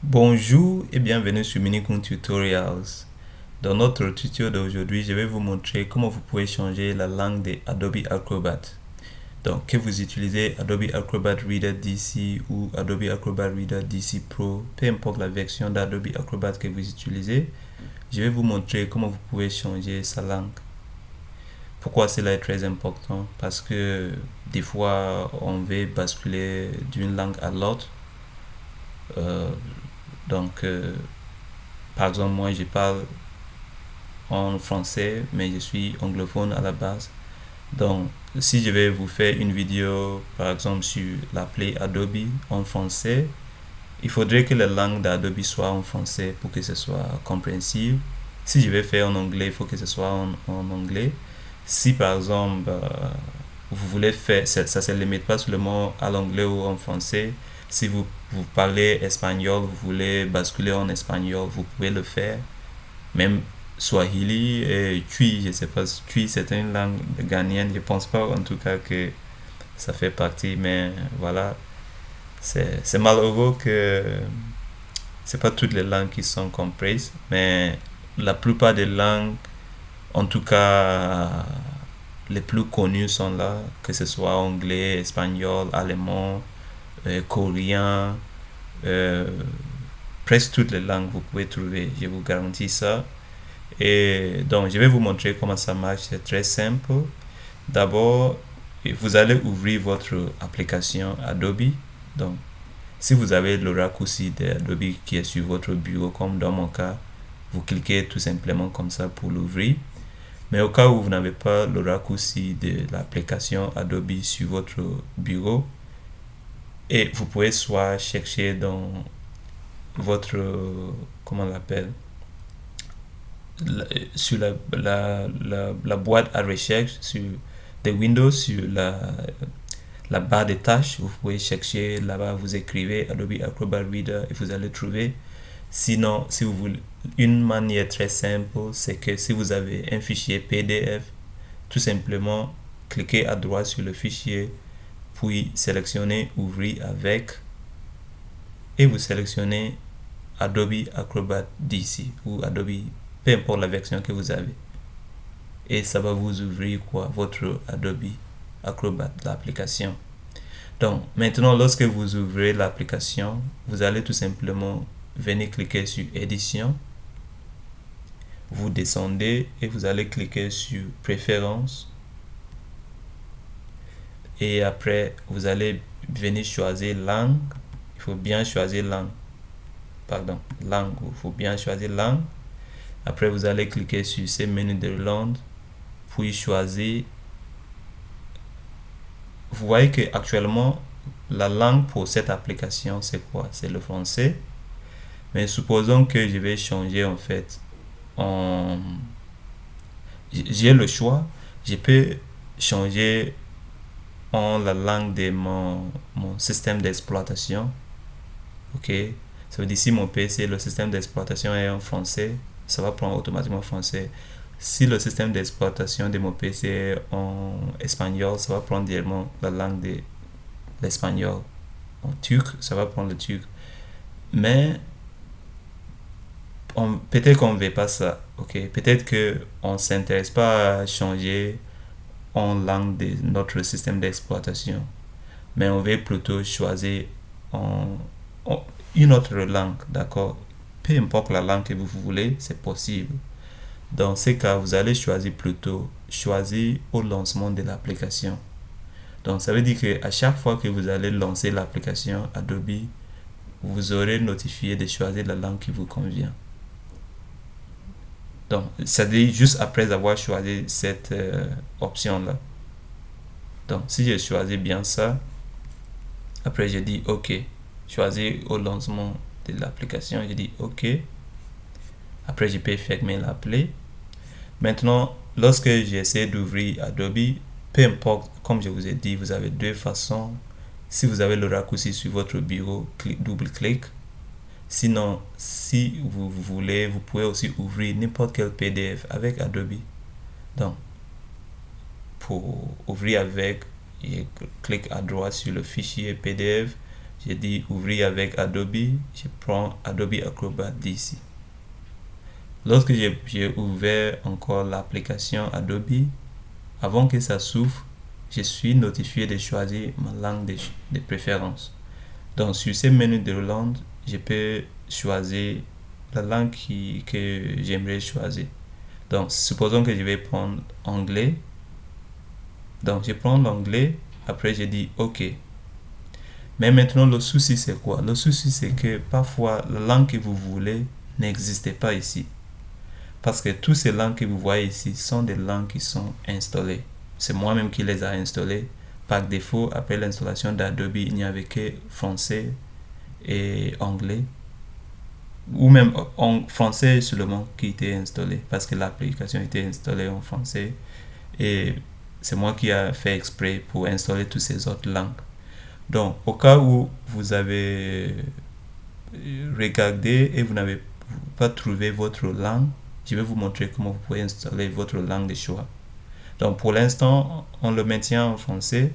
Bonjour et bienvenue sur Minikun Tutorials. Dans notre tuto d'aujourd'hui, je vais vous montrer comment vous pouvez changer la langue de Adobe Acrobat. Donc, que vous utilisez Adobe Acrobat Reader DC ou Adobe Acrobat Reader DC Pro, peu importe la version d'Adobe Acrobat que vous utilisez, je vais vous montrer comment vous pouvez changer sa langue. Pourquoi cela est très important? Parce que des fois, on veut basculer d'une langue à l'autre. Donc, par exemple, moi, je parle en français, mais je suis anglophone à la base. Donc, si je vais vous faire une vidéo, par exemple, sur l'appli Adobe en français, il faudrait que la langue d'Adobe soit en français pour que ce soit compréhensible. Si je vais faire en anglais, il faut que ce soit en anglais. Si, par exemple, vous voulez faire, ça ne se limite pas seulement à l'anglais ou en français. Si vous parlez espagnol, vous voulez basculer en espagnol, vous pouvez le faire. Même Swahili et Twi, je sais pas, Twi c'est une langue ghanéenne, je pense pas en tout cas que ça fait partie, mais voilà, c'est malheureux que c'est pas toutes les langues qui sont comprises, mais la plupart des langues, en tout cas les plus connues sont là, que ce soit anglais, espagnol, allemand, coréen, euh, presque toutes les langues vous pouvez trouver, je vous garantis ça. Et donc, je vais vous montrer comment ça marche. C'est très simple. D'abord, vous allez ouvrir votre application Adobe. Donc, si vous avez le raccourci d'Adobe qui est sur votre bureau, comme dans mon cas, vous cliquez tout simplement comme ça pour l'ouvrir. Mais au cas où vous n'avez pas le raccourci de l'application Adobe sur votre bureau, et vous pouvez soit chercher dans votre, comment on l'appelle, sur la boîte à recherche sur des Windows, sur la barre des tâches, vous pouvez chercher là-bas, vous écrivez Adobe Acrobat Reader et vous allez trouver. Sinon, si vous voulez, une manière très simple, c'est que si vous avez un fichier PDF, tout simplement cliquez à droite sur le fichier, puis sélectionnez Ouvrir avec et vous sélectionnez Adobe Acrobat DC ou Adobe, peu importe la version que vous avez. Et ça va vous ouvrir quoi? Votre Adobe Acrobat, l'application. Donc, maintenant, lorsque vous ouvrez l'application, vous allez tout simplement venir cliquer sur Édition. Vous descendez et vous allez cliquer sur Préférences. Et après, vous allez venir choisir Langue. Il faut bien choisir Langue. Pardon, Langue. Il faut bien choisir Langue. Après, vous allez cliquer sur ces menus de langue, puis choisir. Vous voyez que actuellement, la langue pour cette application, c'est quoi? C'est le français. Mais supposons que je vais changer en fait en... J'ai le choix. Je peux changer en la langue de mon système d'exploitation. Ok? Ça veut dire si mon PC, le système d'exploitation est en français, ça va prendre automatiquement français. Si le système d'exploitation de mon PC est en espagnol, ça va prendre directement la langue de l'espagnol. En turc, ça va prendre le turc. Mais peut-être qu'on ne veut pas ça. Ok, peut-être qu'on ne s'intéresse pas à changer en langue de notre système d'exploitation. Mais on veut plutôt choisir en une autre langue, d'accord? Peu importe la langue que vous voulez, c'est possible. Dans ces cas, vous allez choisir au lancement de l'application. Donc, ça veut dire qu'à chaque fois que vous allez lancer l'application Adobe, vous aurez notifié de choisir la langue qui vous convient. Donc, ça dit juste après avoir choisi cette option-là. Donc, si je choisis bien ça, après je dis OK. Choisir au lancement de l'application, je dis OK. Après, je peux fermer l'appli. Maintenant, lorsque j'essaie d'ouvrir Adobe, peu importe, comme je vous ai dit, vous avez deux façons. Si vous avez le raccourci sur votre bureau, double-clic. Sinon, si vous voulez, vous pouvez aussi ouvrir n'importe quel PDF avec Adobe. Donc, pour ouvrir avec, je clique à droite sur le fichier PDF. J'ai dit ouvrir avec Adobe, je prends Adobe Acrobat d'ici. Lorsque j'ai ouvert encore l'application Adobe, avant que ça s'ouvre, je suis notifié de choisir ma langue de préférence. Donc sur ces menus de langue, je peux choisir la langue que j'aimerais choisir. Donc supposons que je vais prendre anglais. Donc je prends l'anglais, après je dis OK. Mais maintenant le souci c'est quoi? Le souci c'est que parfois la langue que vous voulez n'existe pas ici. Parce que toutes ces langues que vous voyez ici sont des langues qui sont installées. C'est moi-même qui les ai installées. Par défaut, après l'installation d'Adobe, il n'y avait que français et anglais. Ou même en français seulement qui était installé. Parce que l'application était installée en français. Et c'est moi qui ai fait exprès pour installer toutes ces autres langues. Donc, au cas où vous avez regardé et vous n'avez pas trouvé votre langue, je vais vous montrer comment vous pouvez installer votre langue de choix. Donc pour l'instant, on le maintient en français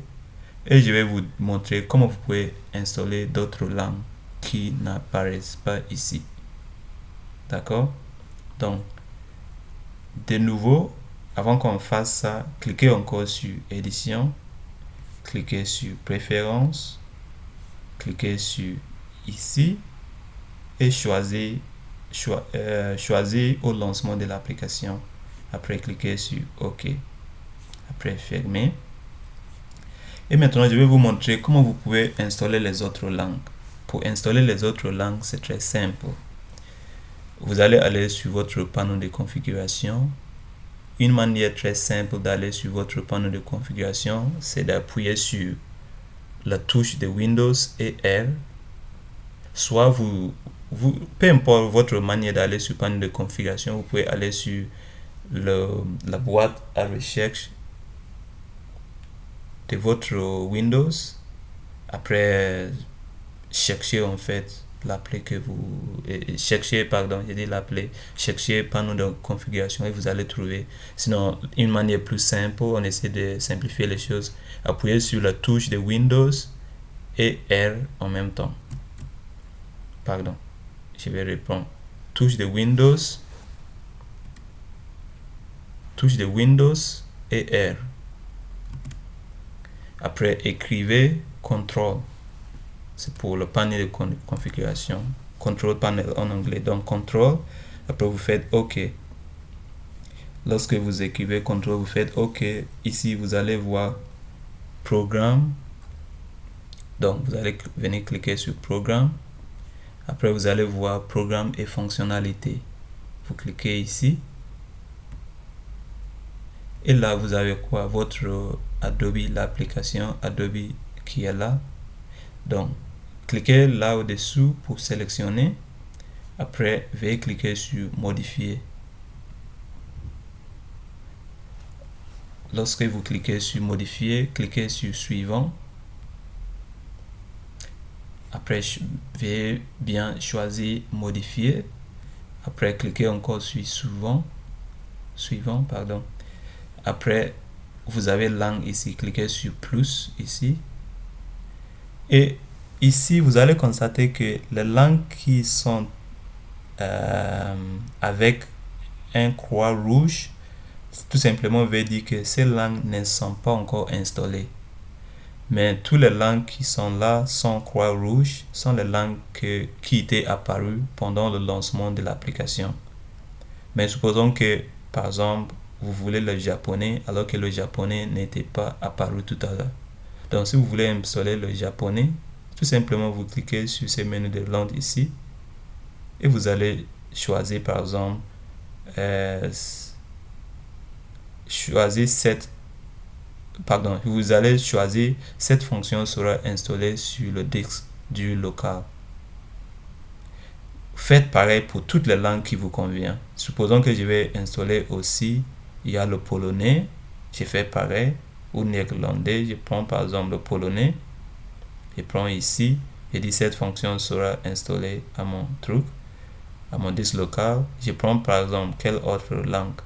et je vais vous montrer comment vous pouvez installer d'autres langues qui n'apparaissent pas ici. D'accord? Donc, de nouveau, avant qu'on fasse ça, cliquez encore sur Édition, cliquez sur Préférences, cliquez sur ici et choisir au lancement de l'application. Après, cliquez sur OK. Après, fermer. Et maintenant, je vais vous montrer comment vous pouvez installer les autres langues. Pour installer les autres langues, c'est très simple. Vous allez aller sur votre panneau de configuration. Une manière très simple d'aller sur votre panneau de configuration, c'est d'appuyer sur la touche de Windows et R. Soit peu importe votre manière d'aller sur le panneau de configuration, vous pouvez aller sur la boîte à recherche de votre Windows. Après, cherchez en fait l'appli que vous cherchez panneau de configuration et vous allez trouver. Sinon, une manière plus simple, on essaie de simplifier les choses. Appuyez sur la touche de Windows et R en même temps. Pardon, je vais répondre. Touche de Windows et R. Après, écrivez CTRL. C'est pour le panel de configuration. Control panel en anglais. Donc, CTRL. Après, vous faites OK. Lorsque vous écrivez CTRL, vous faites OK. Ici, vous allez voir Programme. Donc, vous allez venir cliquer sur Programme. Après, vous allez voir Programme et fonctionnalités. Vous cliquez ici. Et là, vous avez quoi? Votre Adobe, l'application Adobe qui est là. Donc, cliquez là au-dessous pour sélectionner. Après, veuillez cliquer sur Modifier. Lorsque vous cliquez sur Modifier, cliquez sur Suivant. Après, veuillez bien choisir Modifier. Après, cliquez encore sur Suivant. Après, vous avez langue ici. Cliquez sur plus ici. Et ici, vous allez constater que les langues qui sont avec un croix rouge, tout simplement veut dire que ces langues ne sont pas encore installées. Mais toutes les langues qui sont là, sans croix rouge, sont les langues qui étaient apparues pendant le lancement de l'application. Mais supposons que, par exemple, vous voulez le japonais alors que le japonais n'était pas apparu tout à l'heure. Donc, si vous voulez installer le japonais, tout simplement vous cliquez sur ces menus de langue ici et vous allez choisir par exemple vous allez choisir cette fonction sera installée sur le disque du local. Faites pareil pour toutes les langues qui vous conviennent. Supposons que je vais installer aussi, il y a le polonais, je fais pareil, ou néerlandais, je prends par exemple le polonais, je prends ici, je dis cette fonction sera installée à mon truc, à mon disque local. Je prends par exemple quelle autre langue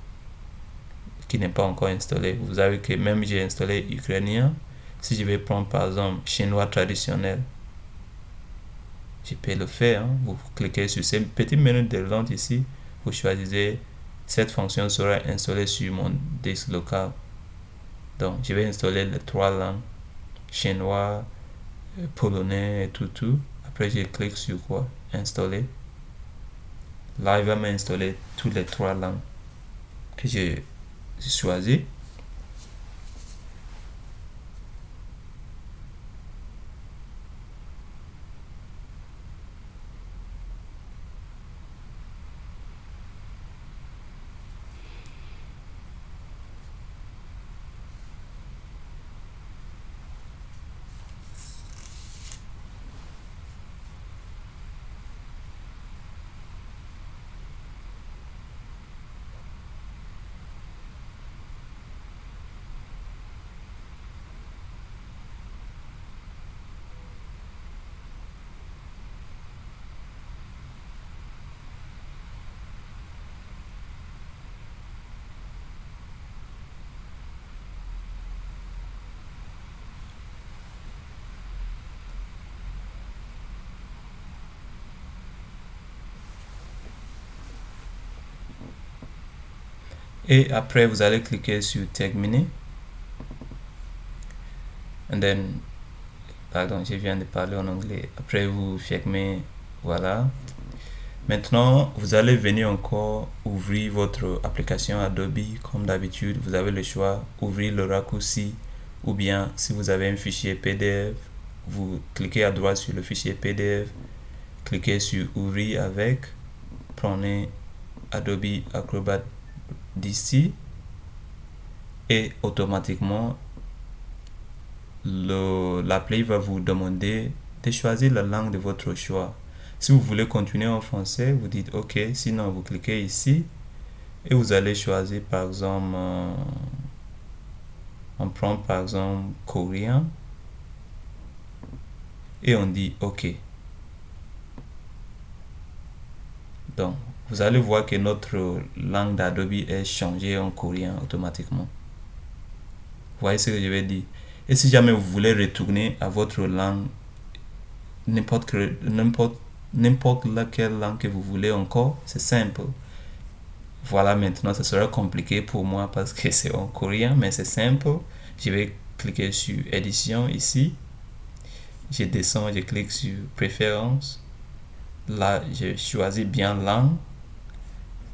qui n'est pas encore installée. Vous savez que même j'ai installé ukrainien. Si je vais prendre par exemple chinois traditionnel, je peux le faire. Vous cliquez sur ces petits menus de lente ici, vous choisissez cette fonction sera installée sur mon disque local. Donc je vais installer les 3 langues, chinois, polonais et tout. Après je clique sur quoi? Installer. Là il va m'installer toutes les 3 langues que j'ai choisi. Et après vous allez cliquer sur terminer. And then, pardon, je viens de parler en anglais. Après vous fermez, voilà. Maintenant, vous allez venir encore ouvrir votre application Adobe. Comme d'habitude, vous avez le choix ouvrir le raccourci, ou bien si vous avez un fichier PDF, vous cliquez à droite sur le fichier PDF, cliquez sur ouvrir avec, prenez Adobe Acrobat d'ici et automatiquement l'appli va vous demander de choisir la langue de votre choix. Si vous voulez continuer en français, vous dites OK, sinon vous cliquez ici et vous allez choisir par exemple, on prend par exemple coréen et on dit OK. Donc, vous allez voir que notre langue d'Adobe est changée en coréen automatiquement. Vous voyez ce que je vais dire? Et si jamais vous voulez retourner à votre langue, n'importe laquelle langue que vous voulez encore, c'est simple. Voilà, maintenant, ce sera compliqué pour moi parce que c'est en coréen, mais c'est simple. Je vais cliquer sur édition ici. Je descends, je clique sur préférences. Là, je choisis bien langue.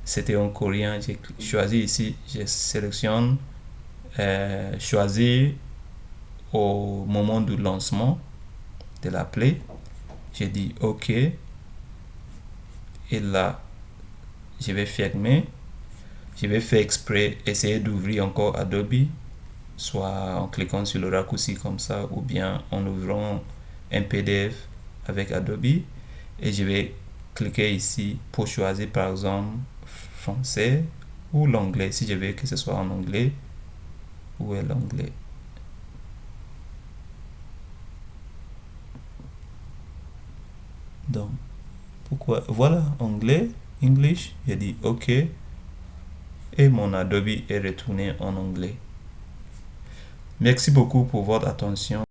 C'était en coréen, j'ai choisi ici, je sélectionne choisir au moment du lancement de l'appli. Je dis OK. Et là, je vais fermer. Je vais faire exprès essayer d'ouvrir encore Adobe, soit en cliquant sur le raccourci comme ça, ou bien en ouvrant un PDF avec Adobe. Et je vais cliquer ici pour choisir par exemple français ou l'anglais, si je veux que ce soit en anglais. Où est l'anglais? Donc, pourquoi? Voilà, anglais, English. J'ai dit OK. Et mon Adobe est retourné en anglais. Merci beaucoup pour votre attention.